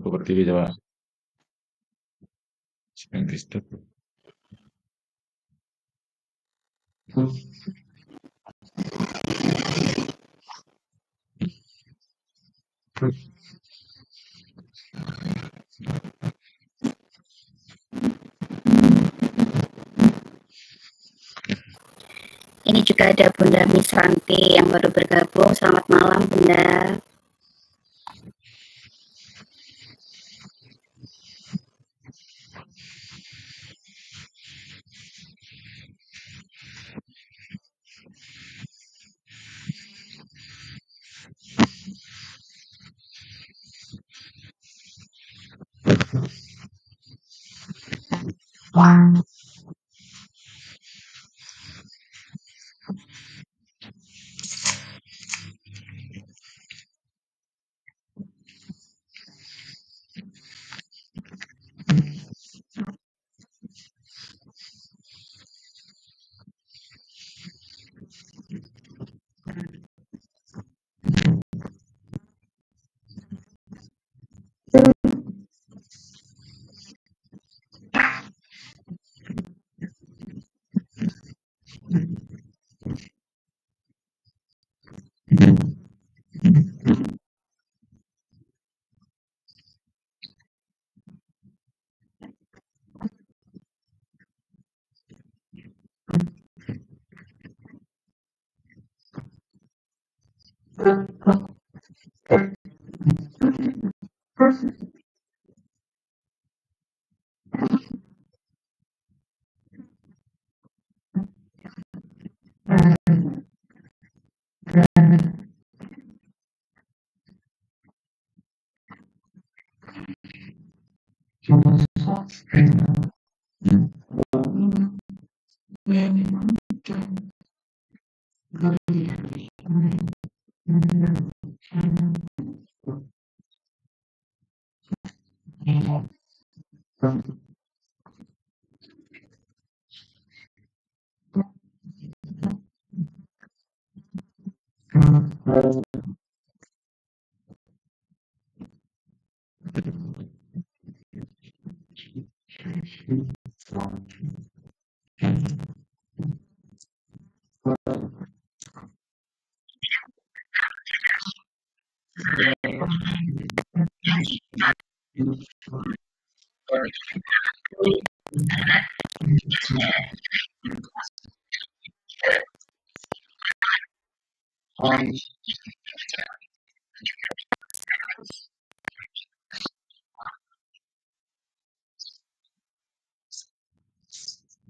Buku berdiri coba. Spring Kristus. Ini juga ada Bunda Misranti yang baru bergabung. Selamat malam, Bunda.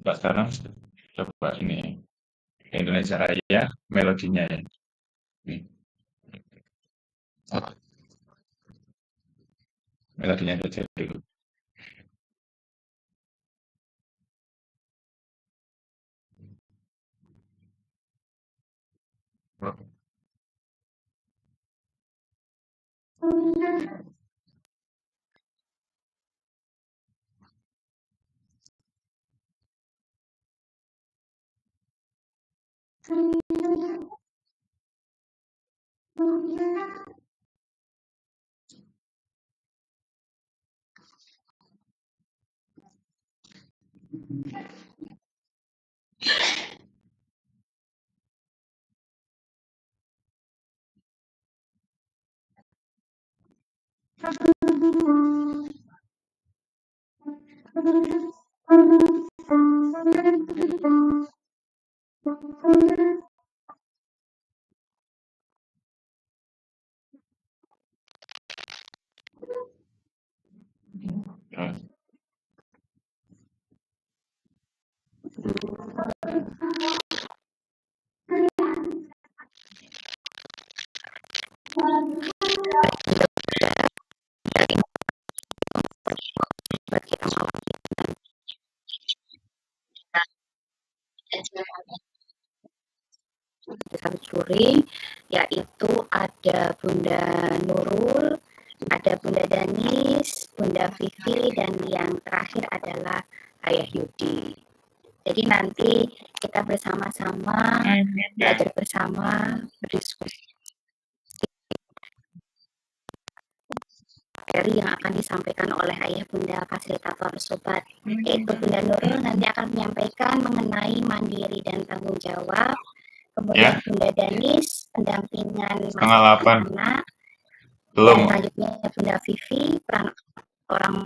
Mbak sekarang coba ini Indonesia Raya melodinya ya. Nih, melodinya saja dulu. Nah, Bagi yang mau kita curi, yaitu ada Bunda Nurul, ada Bunda Danis, Bunda Vivi, dan yang terakhir adalah Ayah Yudi. Jadi nanti kita bersama-sama belajar bersama, berdiskusi materi yang akan disampaikan oleh ayah bunda fasilitator sobat, yaitu Bunda Nurul nanti akan menyampaikan mengenai mandiri dan tanggung jawab. Kemudian Bunda Danis pendampingan Setengah masa anak. belum. Dan selanjutnya Bunda Vivi peran orang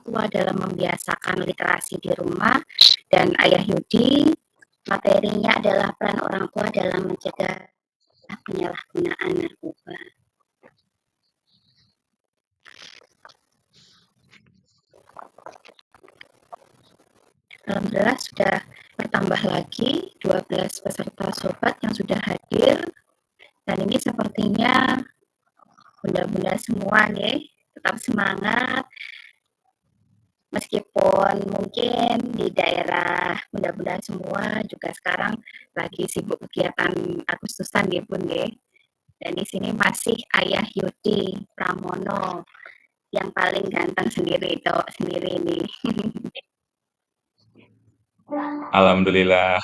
tua dalam membiasakan literasi di rumah, dan Ayah Yudi materinya adalah peran orang tua dalam mencegah penyalahgunaan narkoba. Alhamdulillah sudah bertambah lagi 12 peserta sobat yang sudah hadir, dan ini sepertinya bunda-bunda semua nih, tetap semangat meskipun mungkin di daerah bunda-bunda semua juga sekarang lagi sibuk kegiatan Agustusan ya Bun ya. Dan di sini masih Ayah Yudi Pramono yang paling ganteng sendiri nih. Alhamdulillah.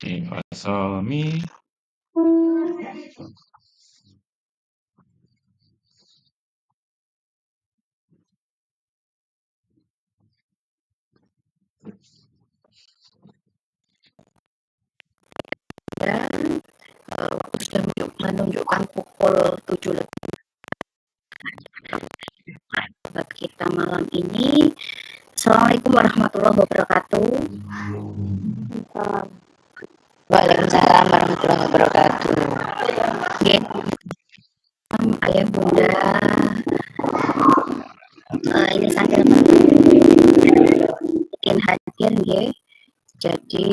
Ifasolmi. Dan waktu sudah menunjukkan pukul 7 lebih buat kita malam ini. Assalamualaikum warahmatullahi wabarakatuh. Waalaikumsalam warahmatullahi wabarakatuh. Ayah bunda, ini sambil ingin hadir ya. Jadi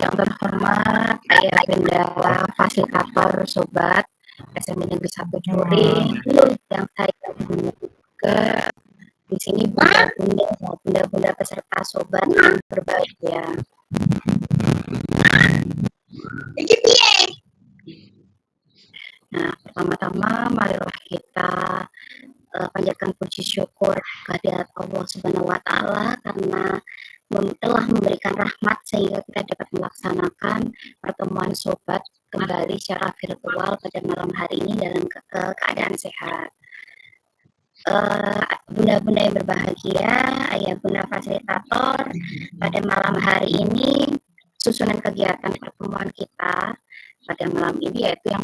yang terhormat ayah bunda fasilitator sobat SMP Negeri 1 Juring, yang saya juga di sini bunda-bunda peserta sobat yang berbahagia. Nah, pertama-tama marilah kita panjatkan puji syukur kehadirat Allah Subhanahu wa taala karena telah memberikan rahmat sehingga kita dapat melaksanakan pertemuan sobat kembali secara virtual pada malam hari ini dalam keadaan sehat. Bunda-bunda yang berbahagia, ayah bunda fasilitator, pada malam hari ini susunan kegiatan pertemuan kita pada malam ini yaitu yang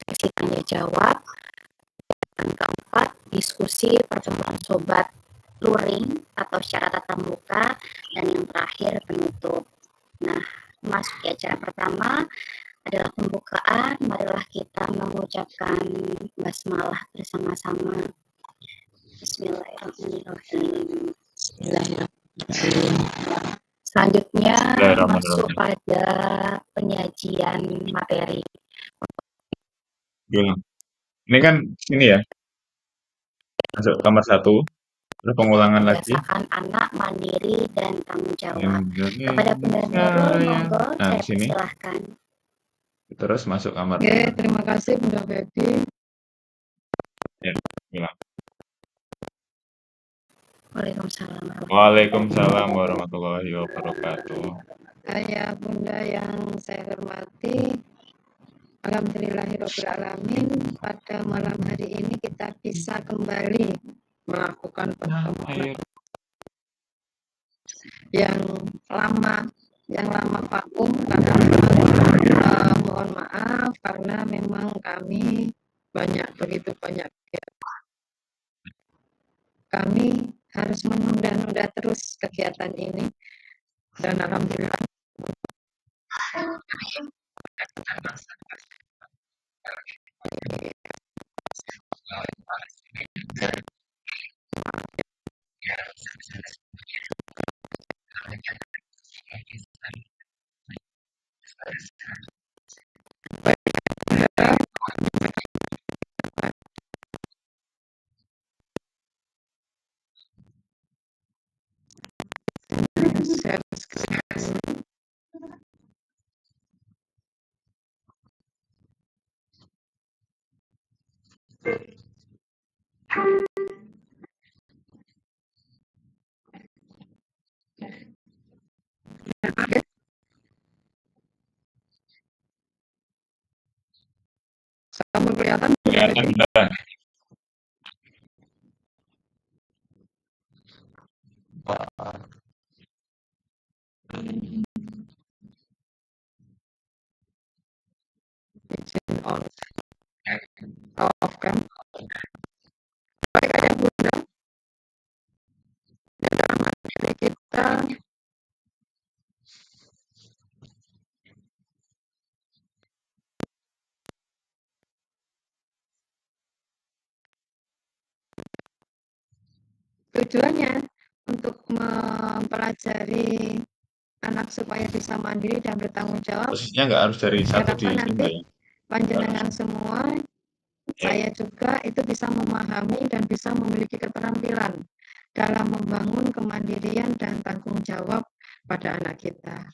sesi tanya jawab, dan keempat diskusi pertemuan sobat luring atau secara tatap muka, dan yang terakhir penutup. Nah, memasuki acara pertama adalah pembukaan. Marilah kita mengucapkan basmalah bersama-sama. Bismillahirrahmanirrahim. Selanjutnya masuk pada penyajian materi. Ini kan ini ya, masuk kamar 1, terus pengulangan lagi. Biasakan anak mandiri dan tanggung jawab. Kepada Bunda Nurul, monggo saya persilahkan. Terus masuk kamar. Oke, terima kasih Bunda Febi. Ya, bilang. Waalaikumsalam warahmatullahi wabarakatuh. Ayah bunda yang saya hormati, alhamdulillahirobbilalamin, pada malam hari ini kita bisa kembali melakukan pertemuan yang lama vakum karena memang mohon maaf karena memang kami begitu banyak kami harus menunda-nunda terus kegiatan ini, dan alhamdulillah Share screen. Kamu kelihatan? Kelihatan Bunda. Izin on. Off kan? Baik ayah bunda. Di dalam diri kita tujuannya untuk mempelajari anak supaya bisa mandiri dan bertanggung jawab. Posisinya nggak harus dari satu di Harapan nanti ya. panjenengan semua, saya juga itu bisa memahami dan bisa memiliki keterampilan dalam membangun kemandirian dan tanggung jawab pada anak kita.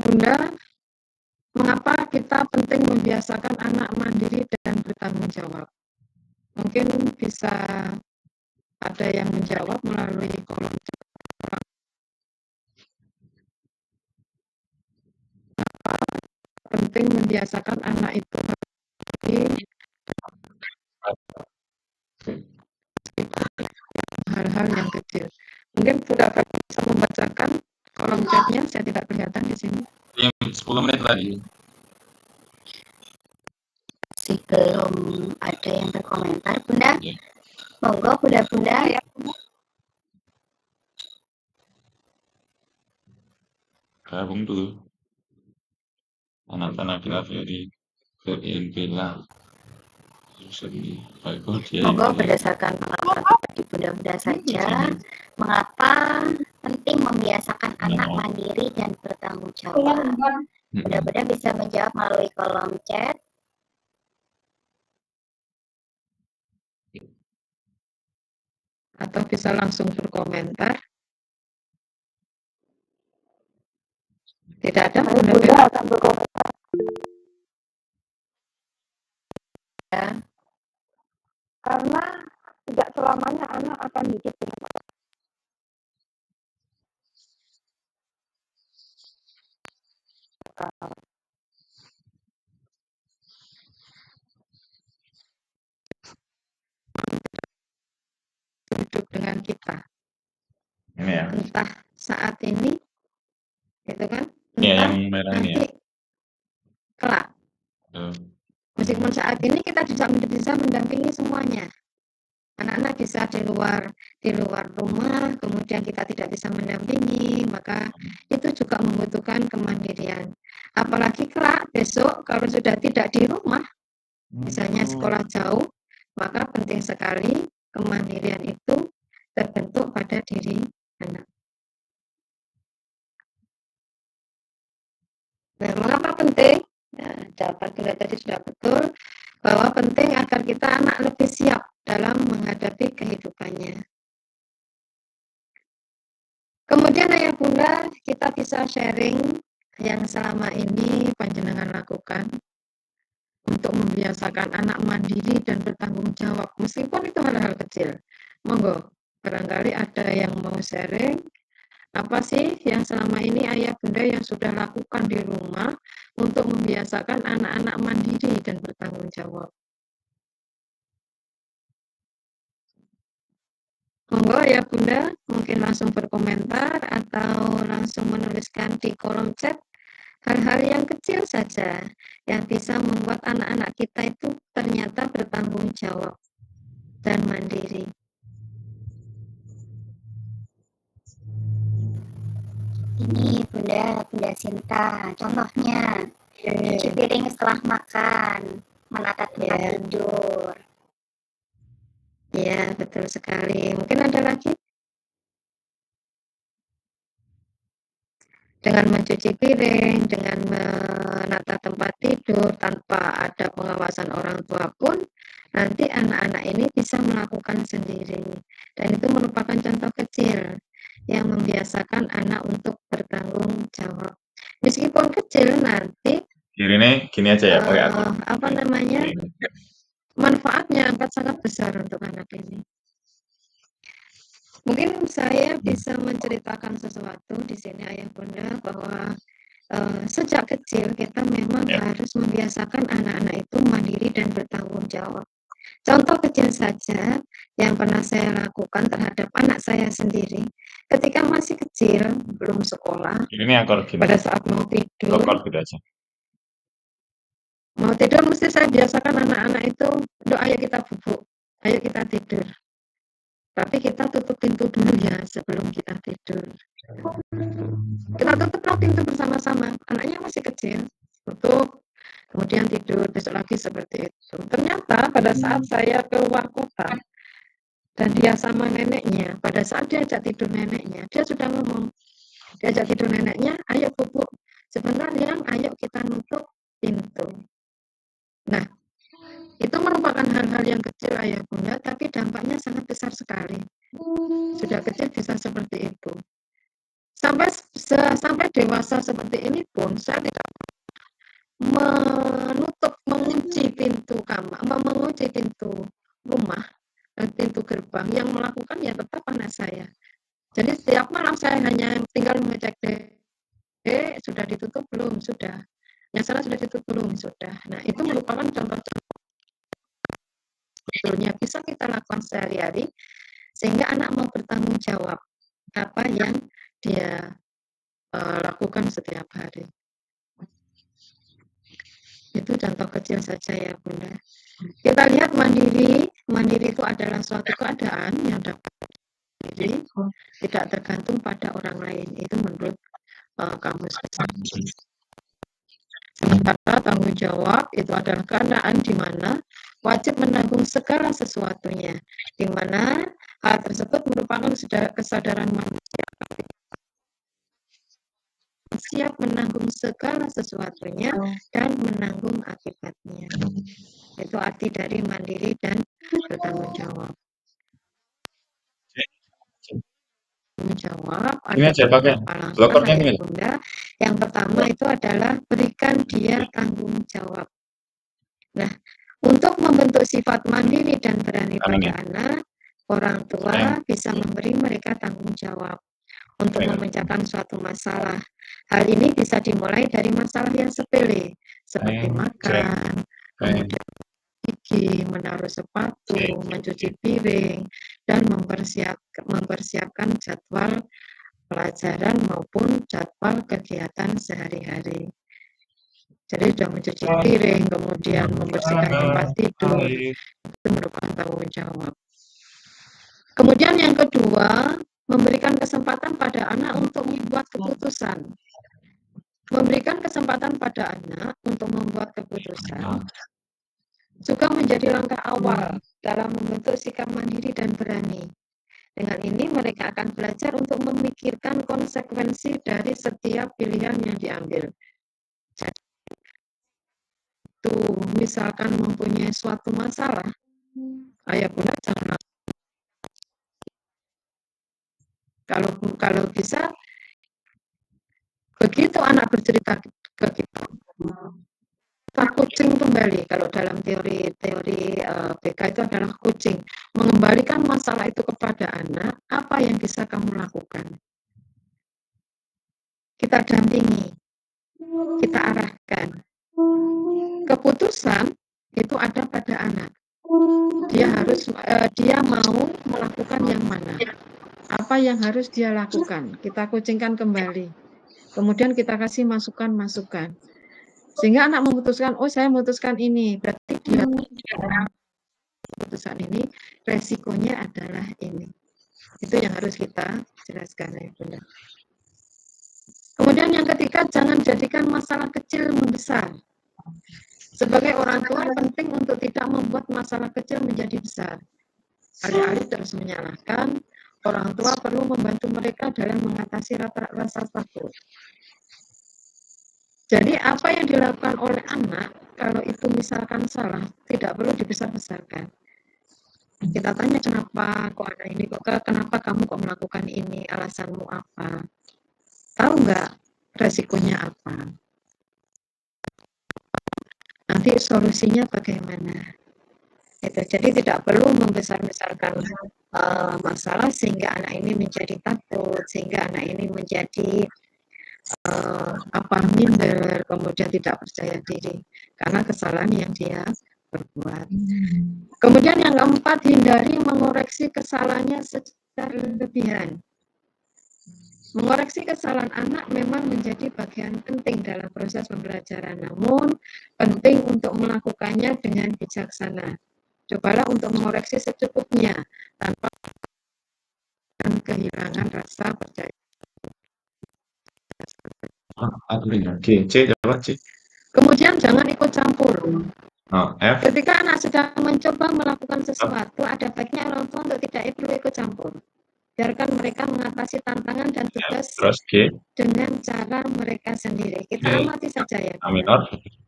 Bunda, mengapa kita penting membiasakan anak mandiri dan bertanggung jawab? Mungkin bisa ada yang menjawab melalui kolom chat. Mengapa penting membiasakan anak itu hal-hal yang kecil. Mungkin Bunda bisa membacakan kolom chatnya, saya tidak kelihatan di sini. 10 menit lagi. Sebelum ada yang berkomentar, Bunda, monggo Bunda-bunda ya. Gabung dulu. Anak-anak kita dari Bella. Monggo berdasarkan pengalaman pribadi Bunda-bunda saja, mengapa penting membiasakan anak mandiri dan bertanggung jawab. Bunda-bunda bisa menjawab melalui kolom chat. Atau bisa langsung berkomentar. Tidak ada Bunda akan berkomentar. Ya. Karena tidak selamanya anak akan hidup dengan hidup dengan kita. Ya. Entah saat ini, gitu kan? Entah ya, yang merah nanti ini ya. Kelak. Meskipun saat ini kita bisa mendampingi semuanya. Anak-anak bisa di luar rumah, kemudian kita tidak bisa mendampingi, maka itu juga membutuhkan kemandirian. Apalagi kelak besok kalau sudah tidak di rumah, misalnya sekolah jauh, maka penting sekali kemandirian itu terbentuk pada diri anak. Nah, mengapa penting? Nah, jawaban Bunda tadi sudah betul, bahwa penting agar kita anak lebih siap dalam menghadapi kehidupannya. Kemudian ayah bunda, kita bisa sharing yang selama ini panjenengan lakukan untuk membiasakan anak mandiri dan bertanggung jawab, meskipun itu hal-hal kecil. Monggo, barangkali ada yang mau sharing, apa sih yang selama ini ayah bunda yang sudah lakukan di rumah untuk membiasakan anak-anak mandiri dan bertanggung jawab. Monggo ya bunda, mungkin langsung berkomentar atau langsung menuliskan di kolom chat hal-hal yang kecil saja yang bisa membuat anak-anak kita itu ternyata bertanggung jawab dan mandiri. Ini Bunda Sinta, contohnya cuci piring setelah makan, menata tempat tidur. Ya, betul sekali. Mungkin ada lagi? Dengan mencuci piring, dengan menata tempat tidur tanpa ada pengawasan orang tua pun, nanti anak-anak ini bisa melakukan sendiri. Dan itu merupakan contoh kecil yang membiasakan anak untuk bertanggung jawab. Meskipun kecil, nanti Ini gini aja ya, pakai aku. apa namanya, manfaatnya akan sangat besar untuk anak ini. Mungkin saya bisa menceritakan sesuatu di sini Ayah Bunda, bahwa sejak kecil kita memang harus membiasakan anak-anak itu mandiri dan bertanggung jawab. Contoh kecil saja yang pernah saya lakukan terhadap anak saya sendiri, ketika masih kecil, belum sekolah, Ini akor gini. pada saat mau tidur, Akor gitu aja. mau tidur mesti saya biasakan anak-anak itu, ayo kita bubuk, ayo kita tidur. Tapi kita tutup pintu dulu ya sebelum kita tidur. Kita tutuplah pintu bersama-sama. Anaknya masih kecil, tutup, kemudian tidur. Besok lagi seperti itu. Ternyata pada saat saya keluar kota dan dia sama neneknya, pada saat dia ajak tidur neneknya, dia sudah ngomong, dia ajak tidur neneknya, ayo bubuk, sebentar yang, ayo kita nutup pintu. Nah, itu merupakan hal-hal yang kecil Ayah Bunda, tapi dampaknya sangat besar sekali. Sudah kecil bisa seperti itu. Sampai dewasa seperti ini pun saya tidak mengunci pintu kamar, mengunci pintu rumah, pintu gerbang. Yang melakukan ya tetap anak saya. Jadi setiap malam saya hanya tinggal mengecek sudah ditutup belum, sudah. Yang salah sudah ditutup belum, sudah. Nah, itu merupakan contoh-contoh sebetulnya bisa kita lakukan sehari-hari sehingga anak mau bertanggung jawab apa yang dia lakukan setiap hari. Itu contoh kecil saja ya Bunda. Kita lihat mandiri itu adalah suatu keadaan yang dapat diri, tidak tergantung pada orang lain. Itu menurut kamus besar. Sementara tanggung jawab itu adalah keadaan di mana wajib menanggung segala sesuatunya, di mana hal tersebut merupakan kesadaran manusia siap menanggung segala sesuatunya dan menanggung akibatnya. Itu arti dari mandiri dan bertanggung jawab. Menjawab Ini aja pakai blokernya ini. Bunda. Yang pertama itu adalah berikan dia tanggung jawab. Nah, untuk membentuk sifat mandiri dan berani pada anak, orang tua bisa memberi mereka tanggung jawab untuk memecahkan suatu masalah. Hal ini bisa dimulai dari masalah yang sepele, seperti makan, kemudian gigi, menaruh sepatu, mencuci piring, dan mempersiapkan jadwal pelajaran maupun jadwal kegiatan sehari-hari. Jadi sudah mencuci piring, kemudian membersihkan tempat tidur, itu merupakan tanggung jawab. Kemudian yang kedua, memberikan kesempatan pada anak untuk membuat keputusan. Memberikan kesempatan pada anak untuk membuat keputusan juga menjadi langkah awal dalam membentuk sikap mandiri dan berani. Dengan ini mereka akan belajar untuk memikirkan konsekuensi dari setiap pilihan yang diambil. Jadi, itu misalkan mempunyai suatu masalah, Ayah Bunda jangan kalau bisa begitu anak bercerita ke kita kucing kembali. Kalau dalam teori BK itu adalah kucing, mengembalikan masalah itu kepada anak, apa yang bisa kamu lakukan? Kita dampingi, kita arahkan. Keputusan itu ada pada anak. Dia mau melakukan yang mana? Apa yang harus dia lakukan? Kita kucingkan kembali. Kemudian kita kasih masukan-masukan. Sehingga anak memutuskan, oh saya memutuskan ini. Berarti dia keputusan ini, resikonya adalah ini. Itu yang harus kita jelaskan ya Bunda. Kemudian yang ketiga, jangan jadikan masalah kecil membesar. Sebagai orang tua penting untuk tidak membuat masalah kecil menjadi besar. Alih-alih terus menyalahkan, orang tua perlu membantu mereka dalam mengatasi rasa takut. Jadi apa yang dilakukan oleh anak, kalau itu misalkan salah, tidak perlu dibesar-besarkan. Kita tanya kenapa kok anak ini, kenapa kamu kok melakukan ini, alasanmu apa? Tahu nggak resikonya apa? Nanti solusinya bagaimana? Itu. Jadi tidak perlu membesar-besarkan masalah sehingga anak ini menjadi takut, sehingga anak ini menjadi minder, kemudian tidak percaya diri karena kesalahan yang dia berbuat. Kemudian yang keempat, hindari mengoreksi kesalahannya secara berlebihan. Mengoreksi kesalahan anak memang menjadi bagian penting dalam proses pembelajaran, namun penting untuk melakukannya dengan bijaksana. Cobalah untuk mengoreksi secukupnya tanpa kehilangan rasa percaya. Kemudian jangan ikut campur. Ketika anak sedang mencoba melakukan sesuatu, ada baiknya orang tua untuk tidak perlu ikut campur. Biarkan mereka mengatasi tantangan dan tugas dengan cara mereka sendiri. Kita amati saja ya.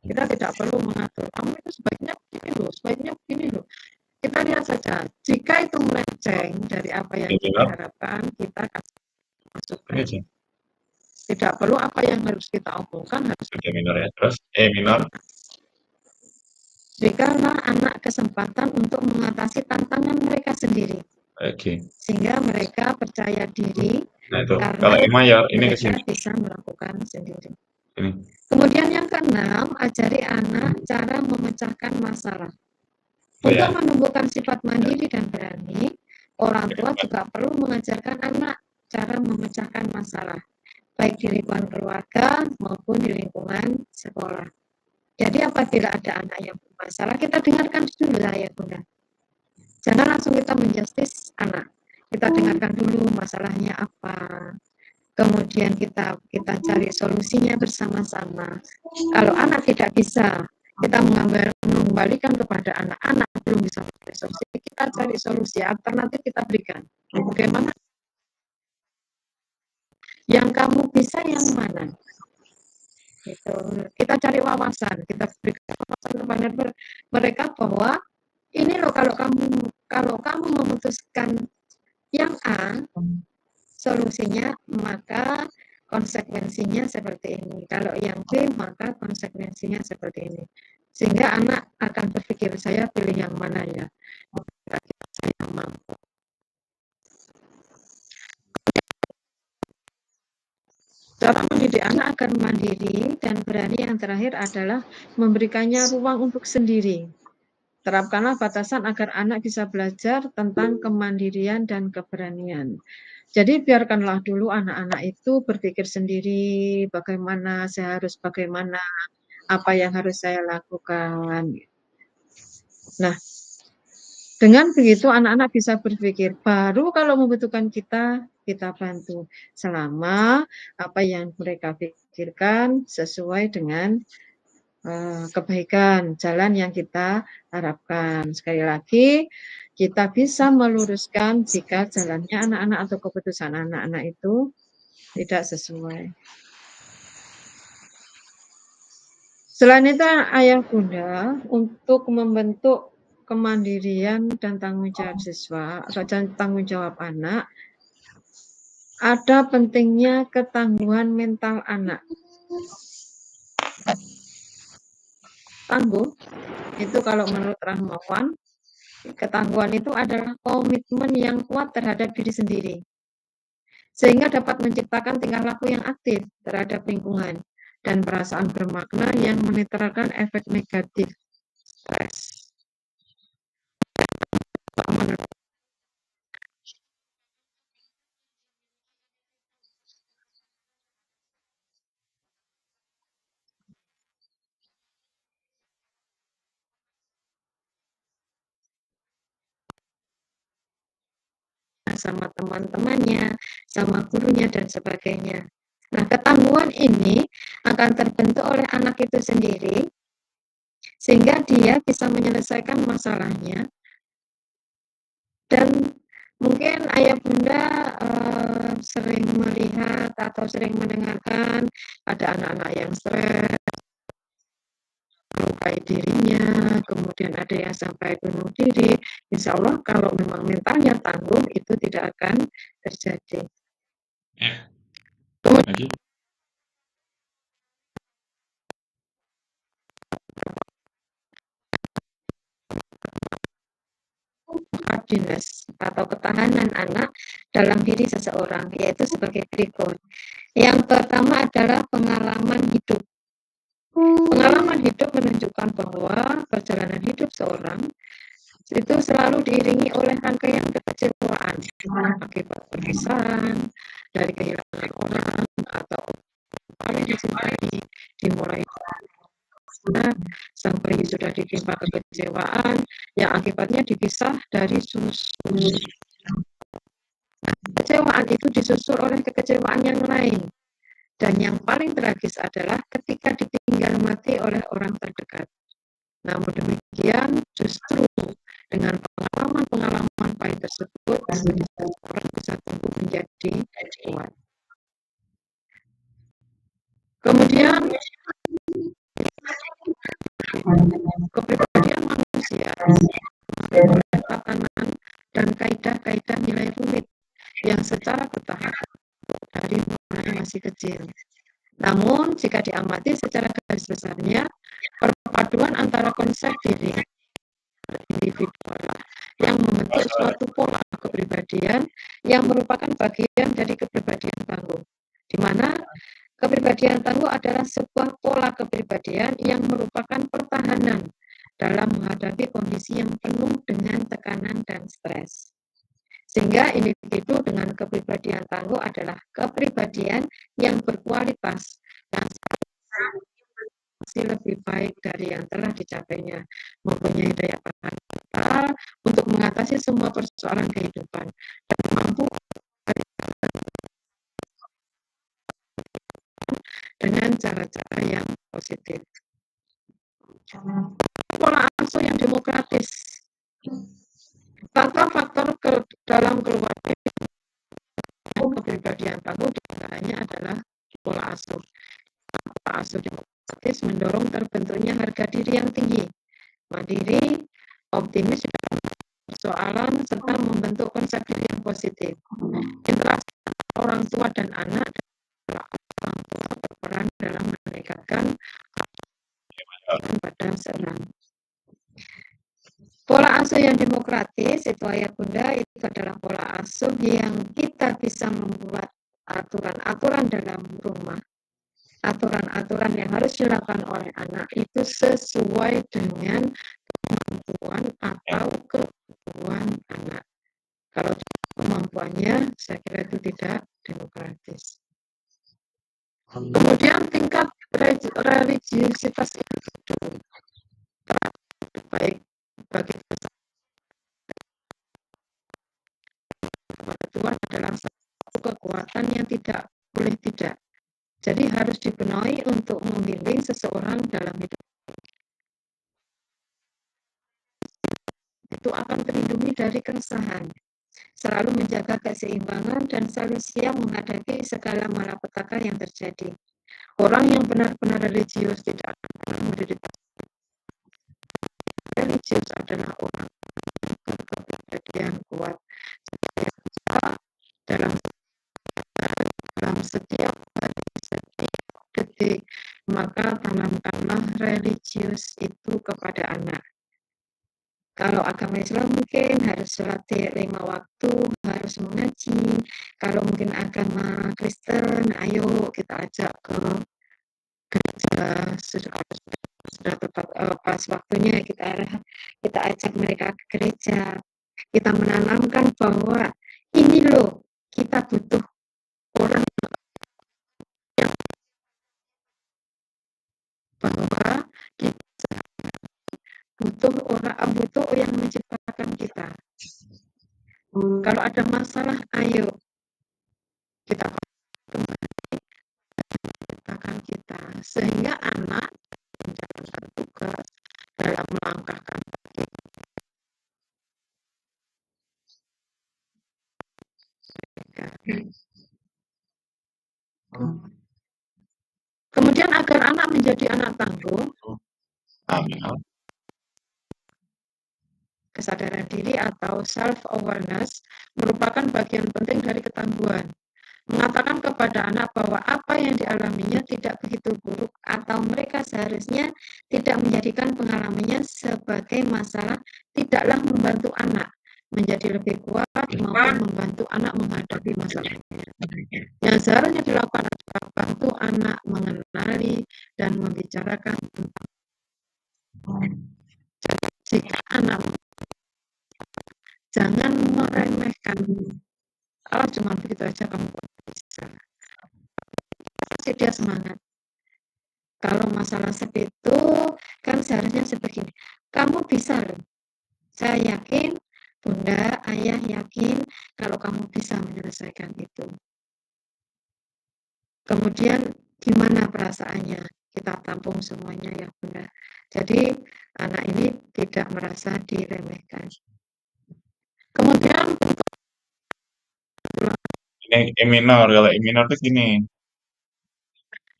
Kita tidak perlu mengatur. Kamu itu sebaiknya begini loh, sebaiknya begini loh. Kita lihat saja. Jika itu melenceng dari apa yang kita harapkan, kita kasih masukan. Tidak perlu apa yang harus kita omongkan harus minor ya. Terus minor. Berikanlah anak kesempatan untuk mengatasi tantangan mereka sendiri. Sehingga mereka percaya diri. Nah itu. Kalau mayor ini mereka bisa melakukan sendiri. Kemudian yang keenam, ajari anak cara memecahkan masalah. Untuk menumbuhkan sifat mandiri dan berani, orang tua juga perlu mengajarkan anak cara memecahkan masalah, baik di lingkungan keluarga maupun di lingkungan sekolah. Jadi apabila ada anak yang bermasalah, kita dengarkan dulu lah ya Bunda. Jangan langsung kita menjustis anak. Kita dengarkan dulu masalahnya apa. Kemudian kita cari solusinya bersama-sama. Kalau anak tidak bisa, kita mengembalikan kepada anak-anak belum bisa cari solusi, kita cari solusi alternatif kita berikan. Bagaimana? Yang kamu bisa yang mana? Gitu. Kita cari wawasan, kita berikan wawasan kepada mereka bahwa ini loh kalau kamu memutuskan yang A, solusinya maka konsekuensinya seperti ini. Kalau yang B maka konsekuensinya seperti ini. Sehingga anak akan berpikir saya pilih yang mana ya. Saya mampu. Cara mendidik anak agar mandiri dan berani yang terakhir adalah memberikannya ruang untuk sendiri. Terapkanlah batasan agar anak bisa belajar tentang kemandirian dan keberanian. Jadi biarkanlah dulu anak-anak itu berpikir sendiri, bagaimana saya harus bagaimana, apa yang harus saya lakukan. Nah, dengan begitu anak-anak bisa berpikir, baru kalau membutuhkan kita bantu. Selama apa yang mereka pikirkan sesuai dengan kebaikan, jalan yang kita harapkan. Sekali lagi, kita bisa meluruskan jika jalannya anak-anak atau keputusan anak-anak itu tidak sesuai. Selain itu, ayah bunda untuk membentuk kemandirian dan tanggung jawab siswa atau tanggung jawab anak, ada pentingnya ketangguhan mental anak. Tangguh itu kalau menurut Rahmawan, ketangguhan itu adalah komitmen yang kuat terhadap diri sendiri, sehingga dapat menciptakan tingkah laku yang aktif terhadap lingkungan dan perasaan bermakna yang menetralkan efek negatif stres. Sama teman-temannya, sama gurunya dan sebagainya. Nah, ketangguhan ini akan terbentuk oleh anak itu sendiri, sehingga dia bisa menyelesaikan masalahnya. Dan mungkin ayah bunda sering melihat atau sering mendengarkan ada anak-anak yang stres, melukai dirinya, kemudian ada yang sampai bunuh diri. Insya Allah kalau memang mentalnya tangguh itu tidak akan terjadi. Lagi? Hardiness atau ketahanan anak dalam diri seseorang, yaitu sebagai berikut. Yang pertama adalah pengalaman hidup. Pengalaman hidup menunjukkan bahwa perjalanan hidup seorang itu selalu diiringi oleh rangkaian kekecewaan akibat perpisahan, dari kehilangan orang atau paling dicintai, dimulai sang bayi sudah ditimpa kekecewaan yang akibatnya dipisah dari susu. Kekecewaan itu disusul oleh kekecewaan yang lain. Dan yang paling tragis adalah ketika ditinggal mati oleh orang terdekat. Namun demikian, justru dengan pengalaman-pengalaman pahit tersebut, orang bisa tumbuh menjadi kuat. Kemudian, kepribadian manusia oleh tatanan dan kaidah-kaidah nilai rumit yang secara bertahap dari mulai masih kecil. Namun, jika diamati secara garis besarnya, perpaduan antara konsep diri individual yang membentuk suatu pola kepribadian yang merupakan bagian dari kepribadian tangguh, di mana kepribadian tangguh adalah sebuah pola kepribadian yang merupakan pertahanan dalam menghadapi kondisi yang penuh dengan tekanan dan stres. Sehingga individu dengan kepribadian tangguh adalah kepribadian yang berkualitas dan masih lebih baik dari yang telah dicapainya, mempunyai daya tahan untuk mengatasi semua persoalan kehidupan dan mampu dengan cara-cara yang positif. Pola asuh yang demokratis. Faktor-faktor dalam keluarga kepribadian tangguh diantaranya adalah pola asuh. Pola asuh demokratis mendorong terbentuknya harga diri yang tinggi, mandiri, optimis dalam persoalan, serta membentuk konsep diri yang positif. Interaksi orang tua dan anak orang tua berperan dalam meningkatkan pada seorang. Pola asuh yang demokratis itu ayah bunda itu adalah pola asuh yang kita bisa membuat aturan-aturan dalam rumah, aturan-aturan yang harus dilakukan oleh anak itu sesuai dengan kemampuan atau kebutuhan anak. Kalau kemampuannya, saya kira itu tidak demokratis. Kemudian tingkat religiusitas individu baik bagi Tuhan adalah satu kekuatan yang tidak boleh tidak. Jadi harus dipenuhi untuk membimbing seseorang dalam hidup. Itu akan terlindungi dari keresahan, selalu menjaga keseimbangan dan selalu siap menghadapi segala malapetaka yang terjadi. Orang yang benar-benar religius tidak akan pernah menderita. Religius adalah orang yang berkepribadian kuat. Dalam setiap hari, setiap detik, maka tanamkanlah religius itu kepada anak. Kalau agama Islam mungkin harus sholat 5 waktu, harus mengaji. Kalau mungkin agama Kristen, ayo kita ajak ke gereja, sudah tepat pas waktunya kita ajak mereka ke gereja. Kita menanamkan bahwa ini loh, kita butuh orang yang bahwa kita butuh yang menciptakan kita. Kalau ada masalah, ayo kita kembali dalam melangkahkan kaki mereka. Kemudian agar anak menjadi anak tangguh, kesadaran diri atau self-awareness merupakan bagian penting dari ketangguhan. Mengatakan kepada anak bahwa apa yang dialaminya tidak begitu buruk atau mereka seharusnya tidak menjadikan pengalamannya sebagai masalah tidaklah membantu anak menjadi lebih kuat maupun membantu anak menghadapi masalahnya. Yang seharusnya dilakukan adalah bantu anak mengenali dan membicarakan tentang jika anak jangan meremehkan, cuma begitu aja kamu bisa. Kasih dia semangat. Kalau masalah seperti itu kan seharusnya seperti ini. Kamu bisa loh. Saya yakin, Bunda, Ayah yakin kalau kamu bisa menyelesaikan itu. Kemudian gimana perasaannya? Kita tampung semuanya ya Bunda. Jadi anak ini tidak merasa diremehkan. Kemudian Ini E minor, kalau E minor itu gini.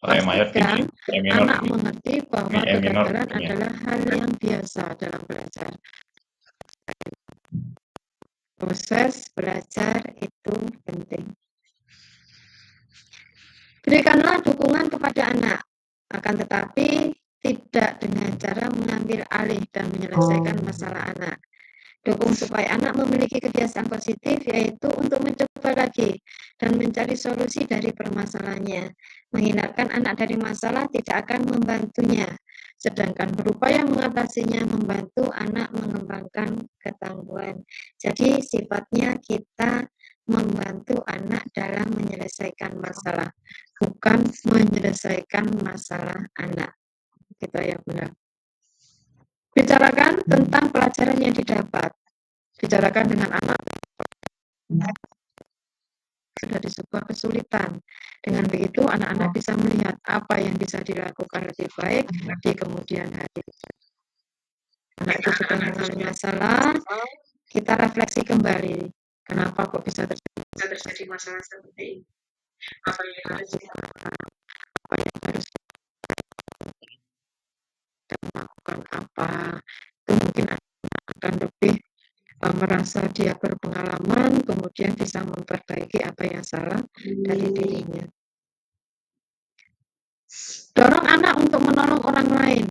Kalau E mayor gini, pastikan E minor anak gini. mengerti bahwa E minor kegagalan gini. adalah hal yang biasa dalam belajar. Proses belajar itu penting. Berikanlah dukungan kepada anak, akan tetapi tidak dengan cara mengambil alih dan menyelesaikan masalah anak. Dukung supaya anak memiliki kebiasaan positif, yaitu untuk mencoba lagi dan mencari solusi dari permasalahannya. Menghindarkan anak dari masalah tidak akan membantunya, sedangkan berupaya mengatasinya membantu anak mengembangkan ketangguhan. Jadi sifatnya kita membantu anak dalam menyelesaikan masalah, bukan menyelesaikan masalah anak. Gitu ya Bunda. Bicarakan tentang pelajaran yang didapat. Bicarakan dengan anak dari sebuah kesulitan. Dengan begitu anak-anak bisa melihat apa yang bisa dilakukan lebih baik di kemudian hari. Anak itu sudah mengalami masalah, kita refleksi kembali. Kenapa kok bisa terjadi masalah seperti ini? Apa yang harus kita melakukan apa? Itu mungkin akan lebih merasa dia berpengalaman, kemudian bisa memperbaiki apa yang salah dari dirinya. Dorong anak untuk menolong orang lain.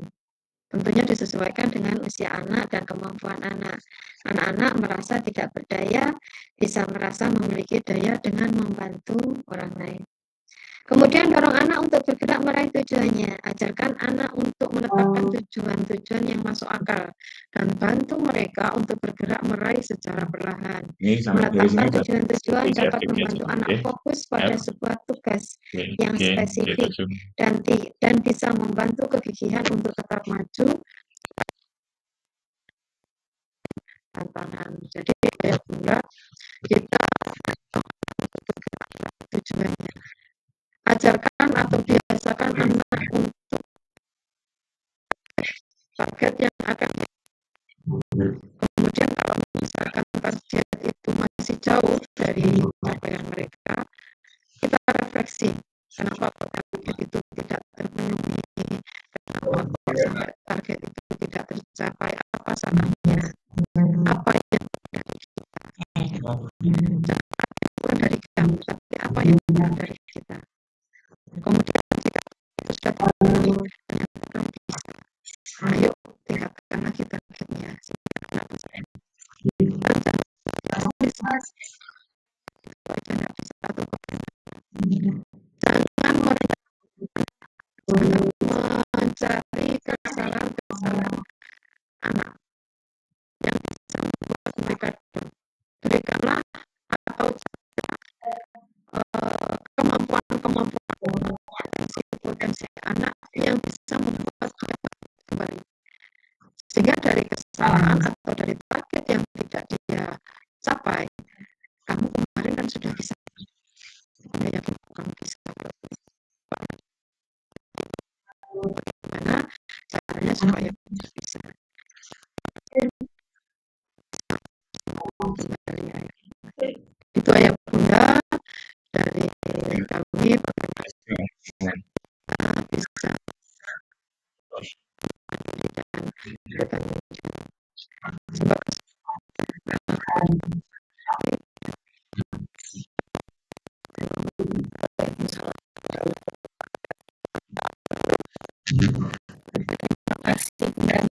Tentunya disesuaikan dengan usia anak dan kemampuan anak. Anak-anak merasa tidak berdaya, bisa merasa memiliki daya dengan membantu orang lain. Kemudian dorong anak untuk bergerak meraih tujuannya. Ajarkan anak untuk menetapkan tujuan-tujuan yang masuk akal dan bantu mereka untuk bergerak meraih secara perlahan. Menetapkan tujuan-tujuan dapat membantu anak fokus pada sebuah tugas yang spesifik dan bisa membantu kegigihan untuk tetap maju tantangan. Jadi ya Bunda, kita tujuannya. Ajarkan atau biasakan anak untuk target yang akan kemudian kalau misalkan target itu masih jauh dari capaian mereka, kita refleksi kenapa target itu tidak terpenuhi, kenapa sampai target itu tidak tercapai, apa salahnya, apa yang dari kita, bukan dari kamu, tapi apa yang dari kita. Kemudian jika itu sudah terpenuhi, ternyata kamu bisa. Ayo tingkatkan lagi targetnya sehingga anak bisa. Jangan bisa aja nggak bisa satu. Jangan mencari kesalahan anak yang bisa membuat mereka berikanlah atau kemampuan potensi anak yang bisa membuat kembali. Sehingga dari kesalahan atau dari target yang tidak dia capai, kamu kemarin kan sudah bisa. Saya yakin kamu bisa. Bagaimana caranya supaya bisa. Itu ayah bunda dari kami bagaimana bisa bertanggung jawab sebab kasih dan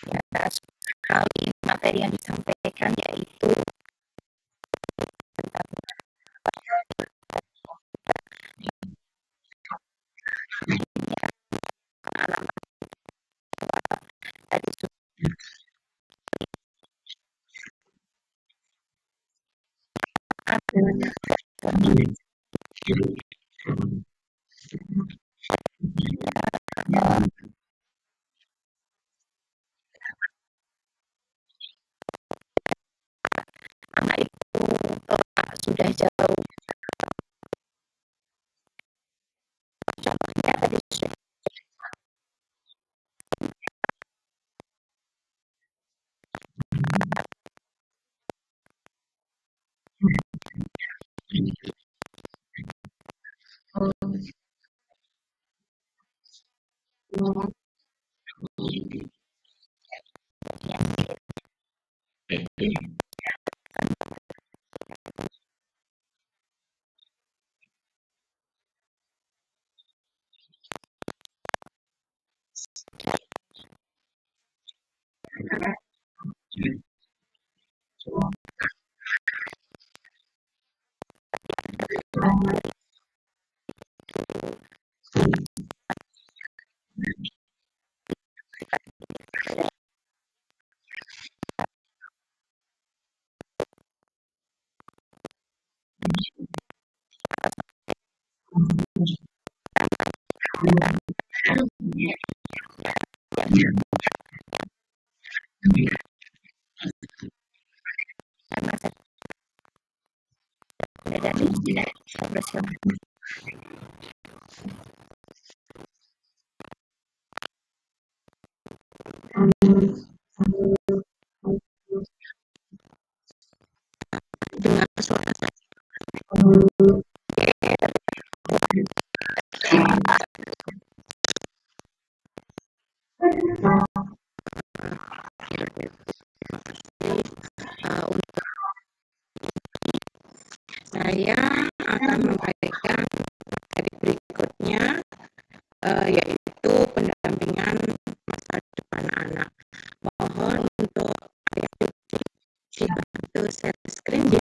ya sekali materi yang disampaikan yaitu tentang pengalaman tadi anak itu sudah jauh contohnya tadi sudah dari bersilakan. Dengan suara saya untuk saya akan memberikan materi berikutnya yaitu pendampingan masa depan anak. Mohon untuk ayah dibantu share screen ya.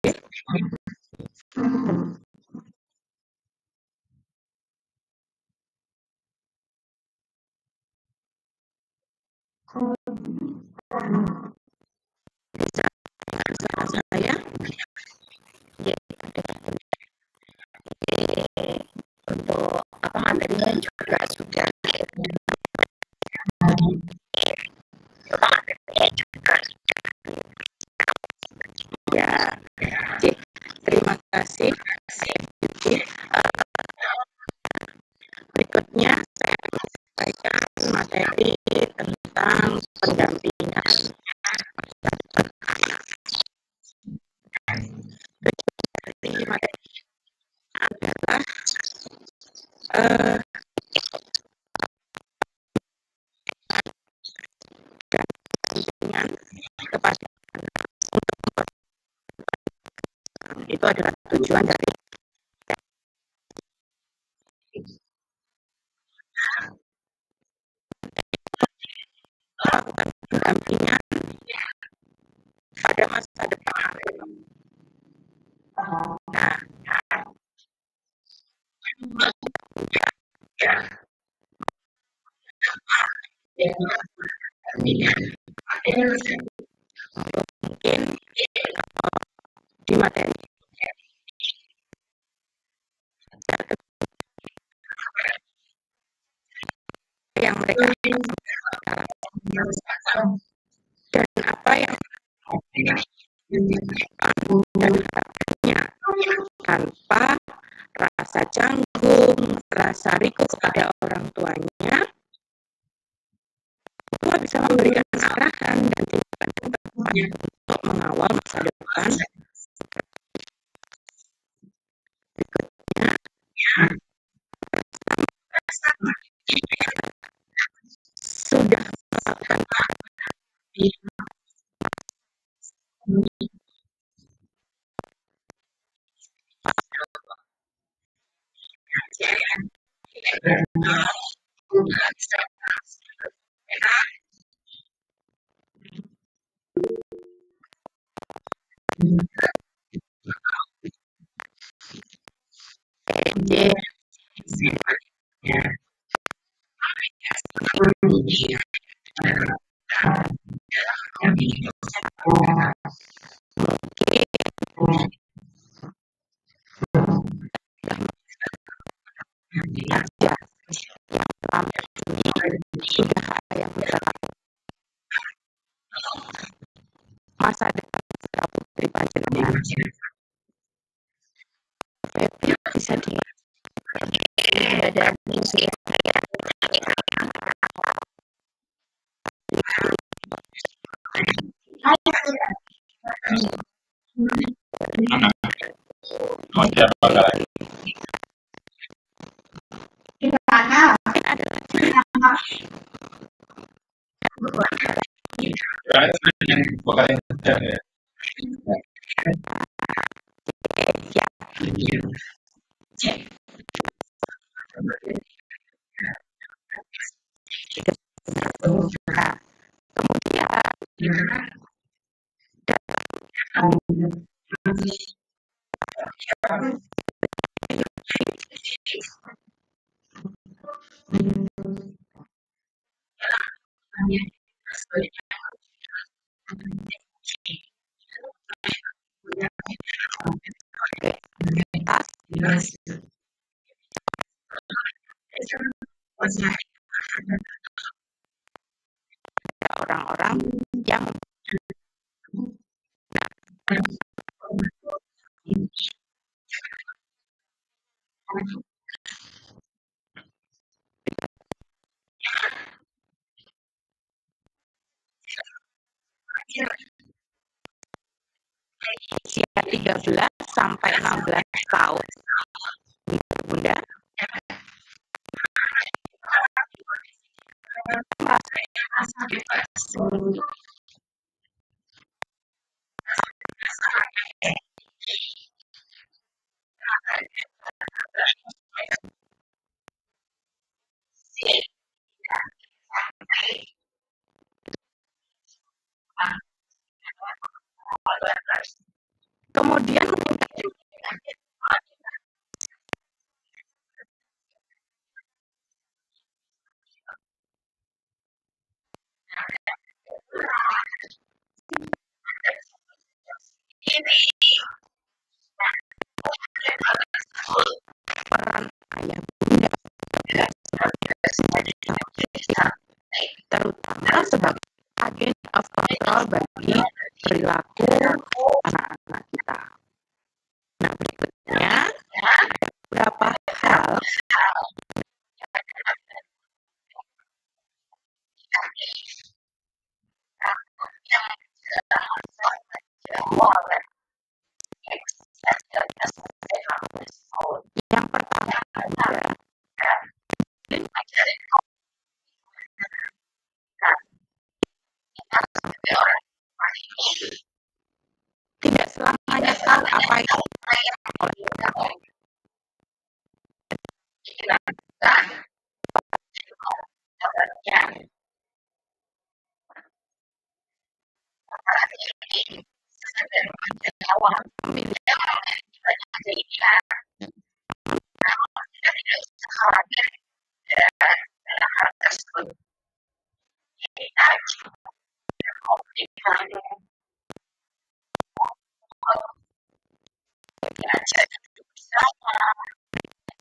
Bisa suara saya? Ya, untuk apa materinya juga sudah ya. Terima kasih. Berikutnya saya akan sampaikan materi tentang pendampingan materi adalah pendampingan kepada anak itu adalah tujuan dari melakukan pendampingan pada masa depan. Nah, mungkin di materi yang mereka dan apa yang dan harapannya tanpa rasa canggung, rasa riko kepada orang tuanya, tua bisa memberikan arahan dan tindakan tepat untuk mengawal masa depan. Berikutnya, sudah melakukan sudah yang masa depan putri panjenengan. Febri bisa ada musik Oh, siapa kalian? Yang vokalnya ya. orang-orang yang usia 13 sampai 16 tahun. Bunda, kemudian peran ayah bunda terutama sebagai agen of control bagi perilaku anak-anak kita. Nah, berikutnya ada beberapa hal yang pertama adalah tidak selamanya tahu apa yang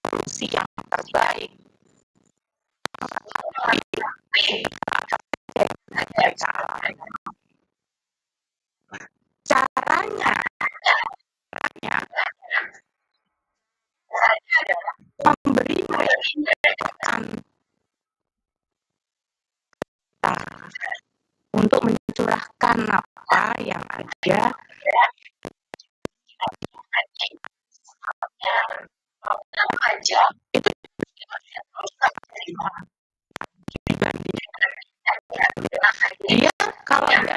solusi yang terbaik caranya memberi mereka untuk mencurahkan apa yang ada itu dia kalau dia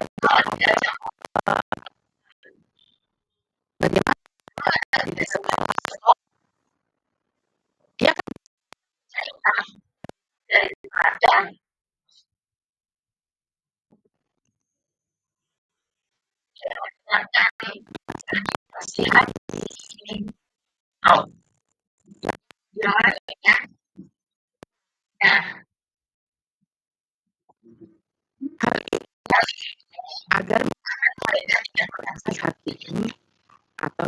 bagaimana di sekolah dia kan hal itu agar hati ini atau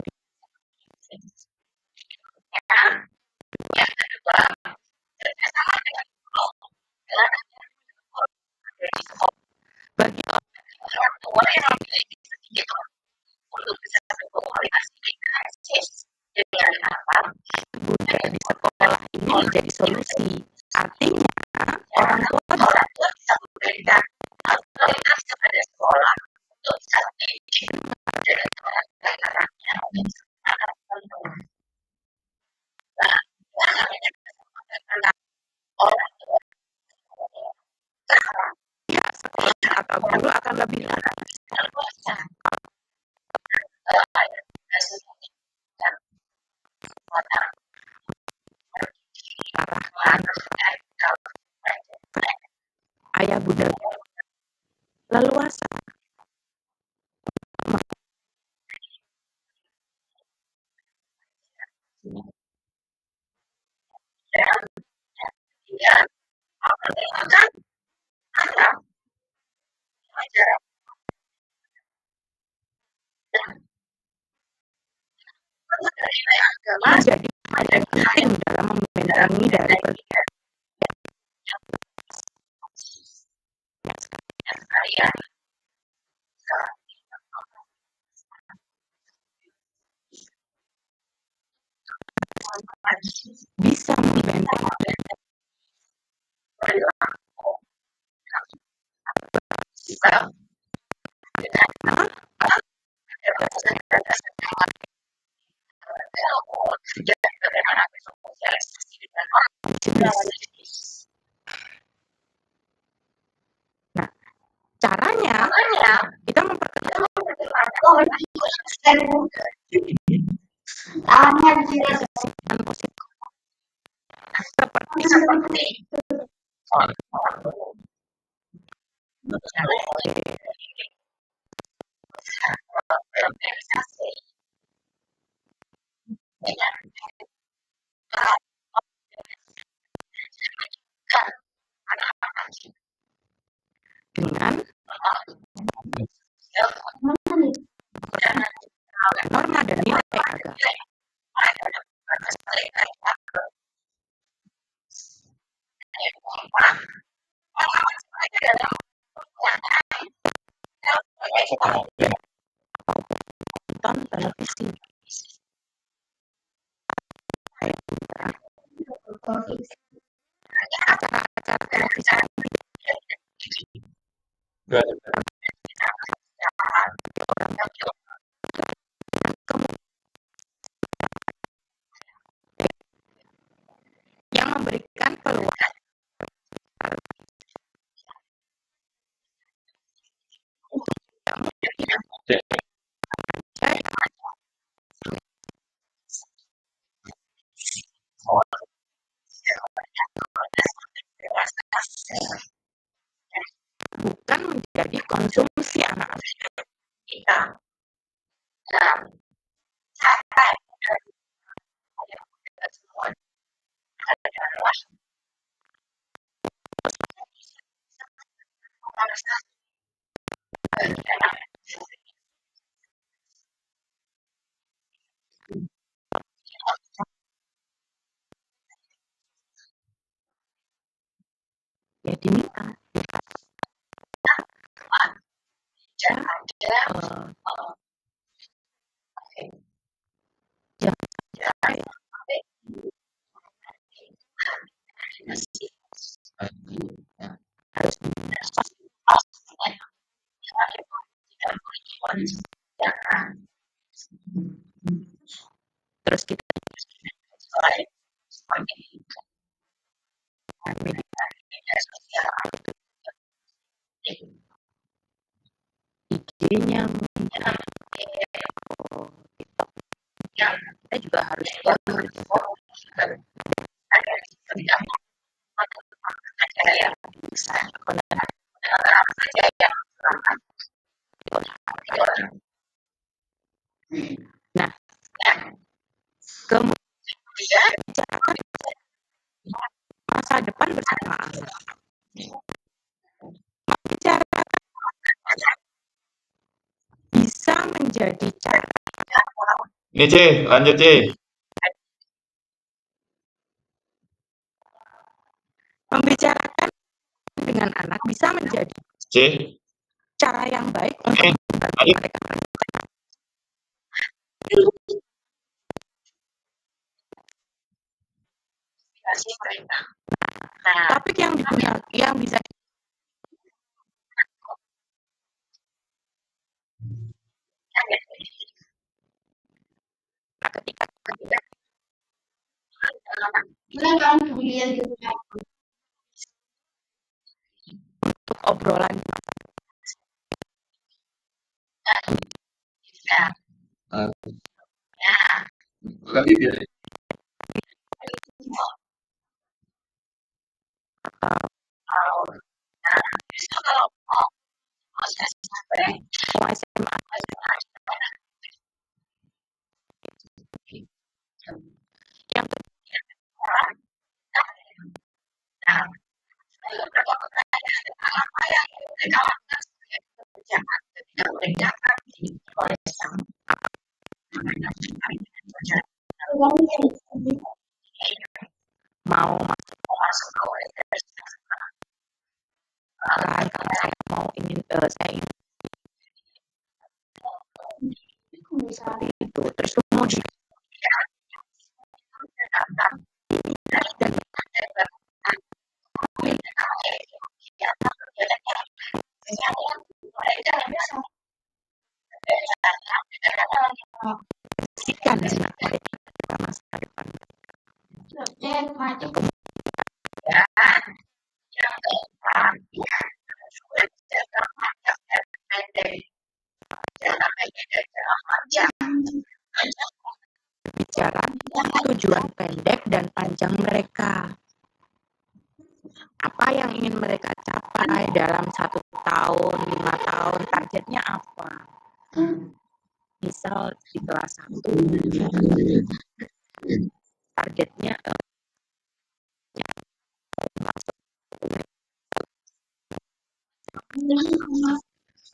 bagi orang tua yang budaya di sekolah ini menjadi solusi. Artinya orang tua bisa memberikan otoritas kepada sekolah untuk ya sekolah atau guru akan lebih arahkan ayah bunda leluasa menjadi hal yang penting dalam membentengi dari bisa membentengi nah caranya kita memperkenalkan positif seperti dengan norma dan nilai agama. Nonton televisi. Acara-acara televisi yang memberikan peluang bukan menjadi konsumsi anak-anak kita. Ya diminta harus IG-nya mungkin TikTok, kita juga harus nah, kemudian masa depan bersama anak. Bicara bisa menjadi cara. Ini C, lanjut C. Membicarakan dengan anak bisa menjadi C. cara yang baik untuk membantu mereka. Topik yang digunakan yang bisa ketika untuk obrolan SMA. Yang mau masuk karena saya mau ingin saya ingin seperti itu. Terus kemudian dan pastikan anak mereka masa depan. Bicara tujuan pendek dan panjang mereka. Apa yang ingin mereka capai dalam 1 tahun, 5 tahun, targetnya apa? Misal di kelas 1, targetnya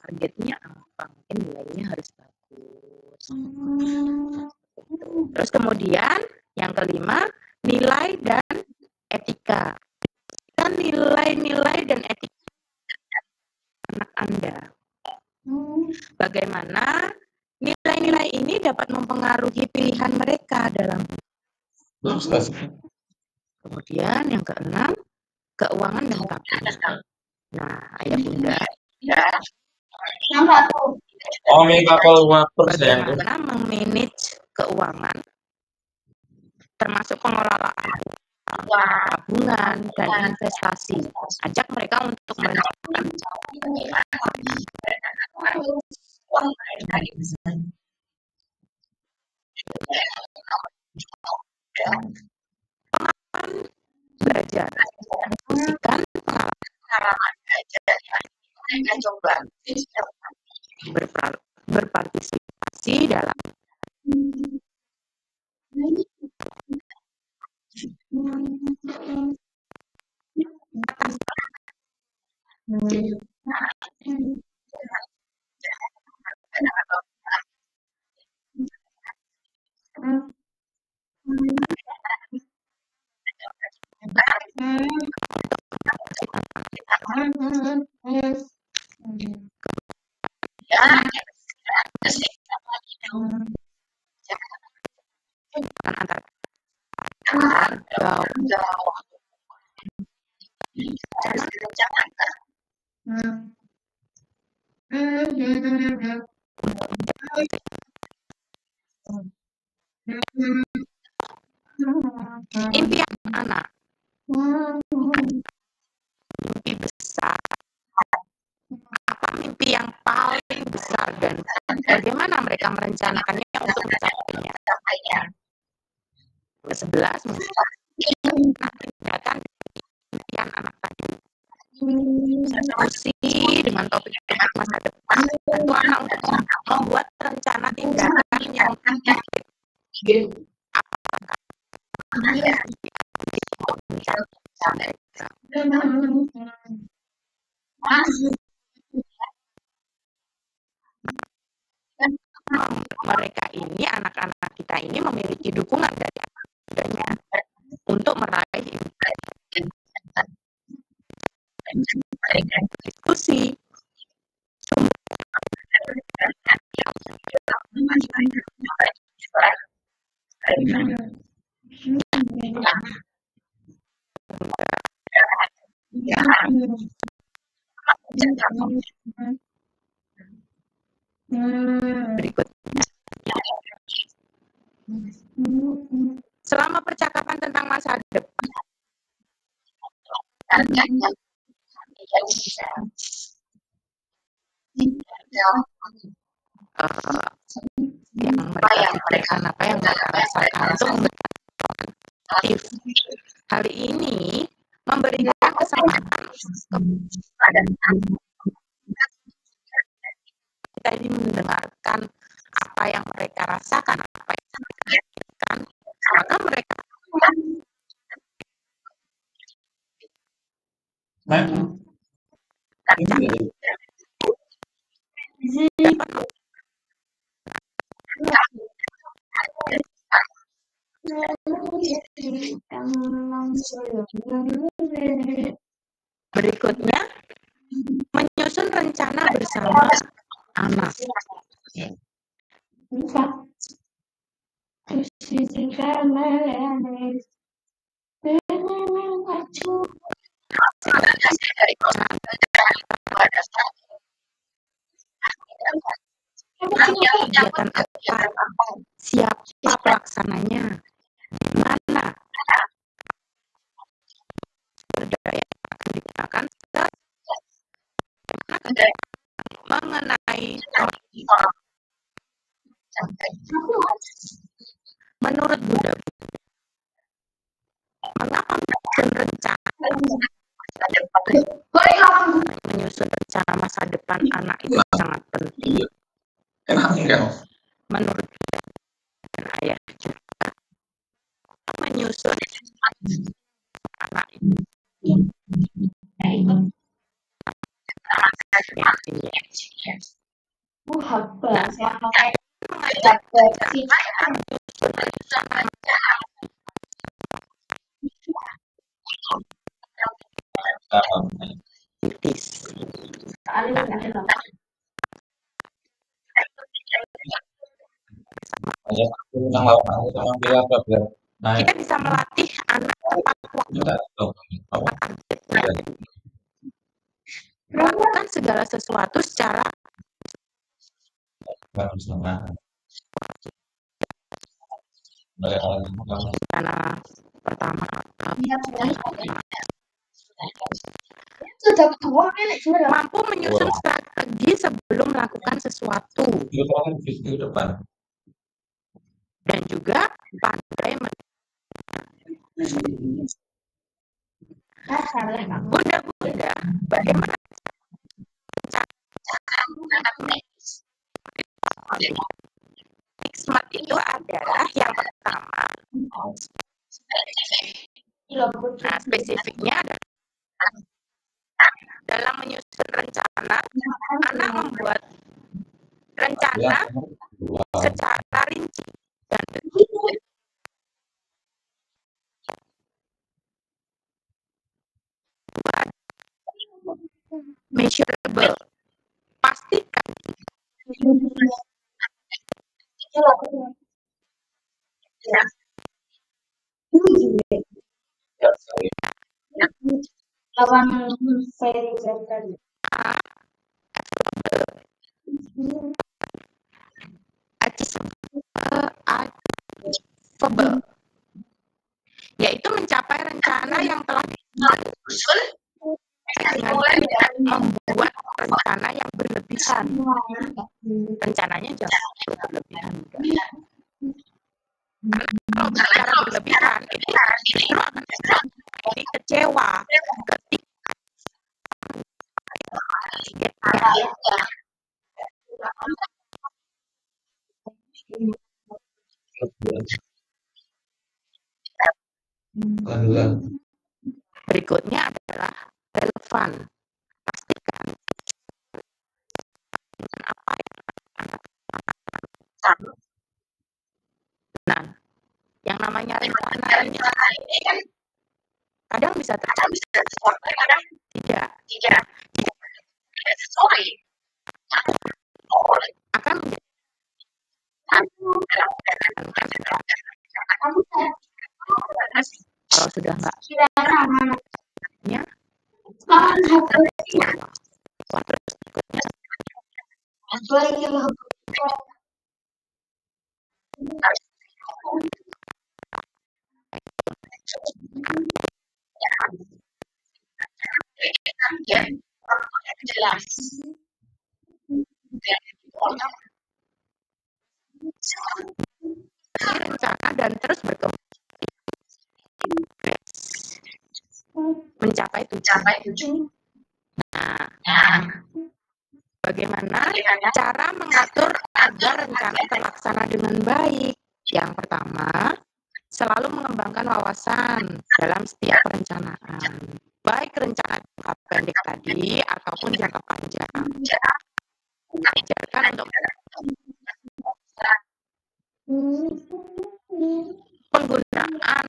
targetnya apa? Mungkin nilainya harus bagus. Terus kemudian yang kelima, nilai dan etika. Dan nilai-nilai dan etika anak Anda. Bagaimana nilai-nilai ini dapat mempengaruhi pilihan mereka dalam. Kemudian yang keenam, keuangan dan tabungan. Nah, ayah bunda. Bagaimana memanage keuangan, termasuk pengelolaan tabungan dan investasi. Ajak mereka untuk merencanakan belajar, diskusikan pengalaman berpartisipasi dalam antar impian anak, mimpi besar, mimpi yang paling besar dan bagaimana mereka merencanakannya untuk mencapainya. 11 tindakan impian anak tadi. Diskusi dengan topik masa depan bantu anak untuk membuat rencana tindakan yang konkret. Untuk mencapai mereka ini, anak-anak kita ini memiliki dukungan dari adanya untuk meraih diskusi berikutnya. Selama percakapan tentang masa depan, yang mereka pikirkan, apa yang mereka rasakan untuk memberikan aktif. Hal ini memberikan kesempatan kepada kita ini mendengarkan apa yang mereka rasakan, apa yang mereka pikirkan, maka mereka berikutnya menyusun rencana bersama anak. Kegiatan apa, siapa pelaksananya, di mana sumber daya yang akan digunakan, mengenai menurut Bunda, mengapa menyusun rencana masa depan anak itu sangat penting. Menurut dan ayah juga menyusun anak itu kita bisa melatih anak tepat waktu, melakukan segala sesuatu secara rencana pertama mampu menyusun strategi sebelum melakukan sesuatu dan juga pandai Bunda, bagaimana smart itu adalah yang pertama, nah, spesifiknya adalah dalam menyusun rencana, anak membuat rencana secara rinci dan detail. Measurable, pastikan achievable, yaitu mencapai rencana yang telah disusun dengan membuat rencana yang berlebih berlebihan. Rencananya jangan berlebihan. Kalau bicara berlebihan, itu justru akan jadi kecewa ketika berikutnya adalah relevan. Pastikan apa yang Anda lakukan. Nah, yang namanya rencana ini kan kadang bisa tercapai, kadang tidak sesuai. Akan menjadi kalau sudah enggak ya terus berikutnya jelas rencana dan terus berkembang mencapai tujuan. Nah, bagaimana cara mengatur agar rencana terlaksana dengan baik? Yang pertama, selalu mengembangkan wawasan dalam setiap perencanaan, baik rencana jangka pendek tadi ataupun jangka panjang. Ajarkan untuk penggunaan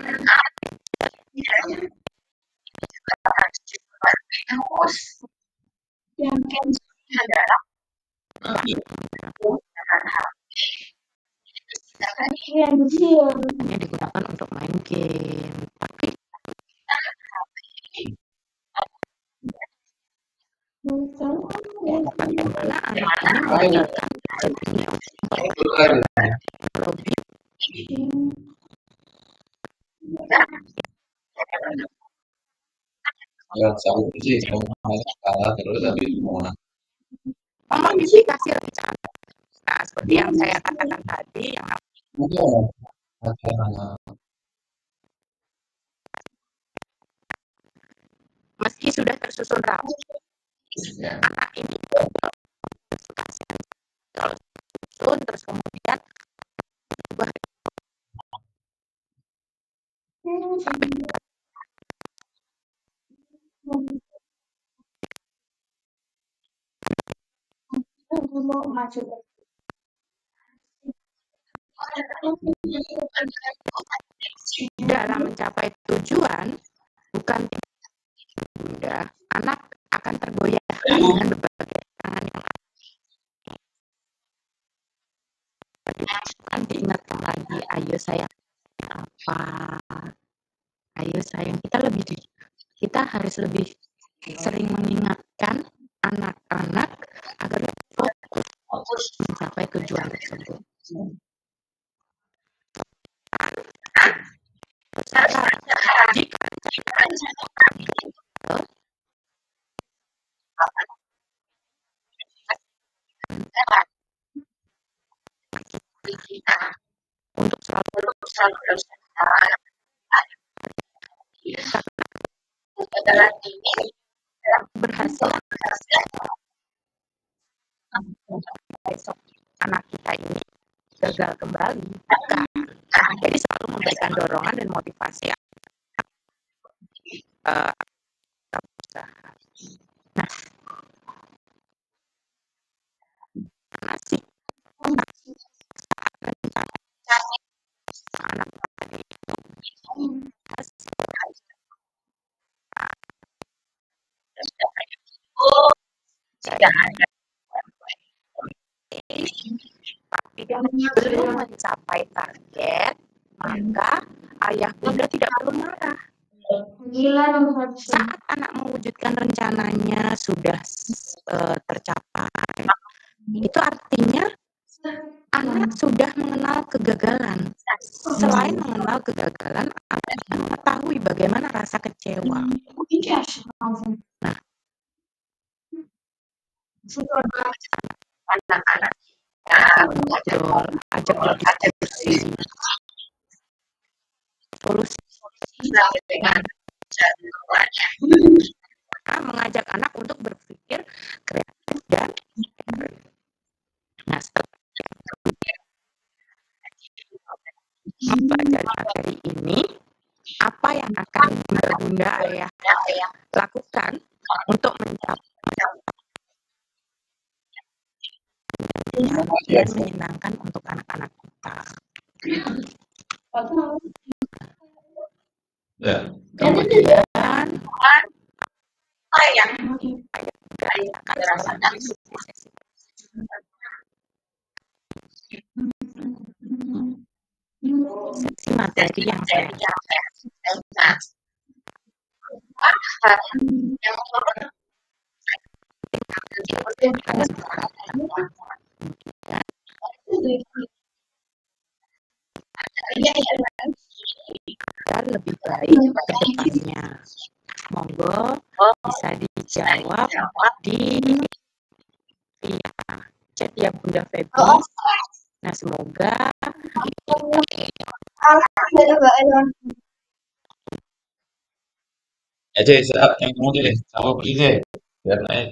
hanya digunakan untuk main game, tapi bagaimana anak ini menggunakan dunia teknologi memodifikasi rencana. Nah, seperti yang saya katakan tadi, yang meski sudah tersusun rapi, anak ini kalau susun terus kemudian dalam mencapai tujuan bukan mudah, anak akan tergoyahkan dengan berbagai tangan yang akan diingatkan lagi, ayo sayang apa, ayo sayang kita harus lebih sering mengingatkan anak-anak agar fokus mencapai tujuan tersebut. Jika untuk selalu berhasil besok anak kita ini gagal kembali, bukan. Jadi selalu memberikan dorongan dan motivasi usaha. Nah, masih anak tadi itu tapi belum mencapai target, maka ayah bunda tidak perlu marah. Saat anak mewujudkan rencananya sudah tercapai, itu artinya anak sudah mengenal kegagalan. Selain mengenal kegagalan, anak mengetahui bagaimana rasa kecewa. Nah, anak-anak ngobrol, ajak berdiskusi, solusi dengan mengajak anak untuk berpikir kreatif dan nah mempelajari materi ini, apa yang akan bunda ayah lakukan untuk mencapai dan menyenangkan untuk anak-anak kita. Ya. Kemudian yang akan setelah sesi materi yang saya agar lebih baik ke depannya. Monggo bisa dijawab di via chat ya Bunda Feby. Nah semoga Aja saat yang kamu deh, kamu pergi deh, biar naik.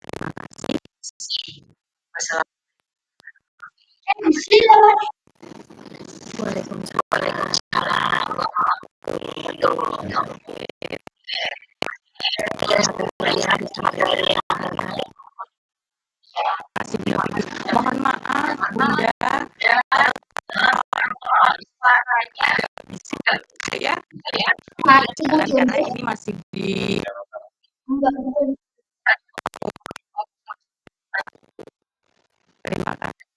terima kasih. Mohon maaf Bunda ya karena ini masih di terima kasih.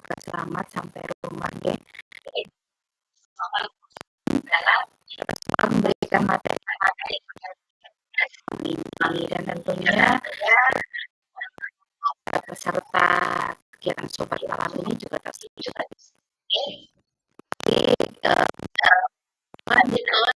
Selamat sampai rumah ya. Memberikan materi ini dan tentunya peserta kegiatan sobat alam ini juga terus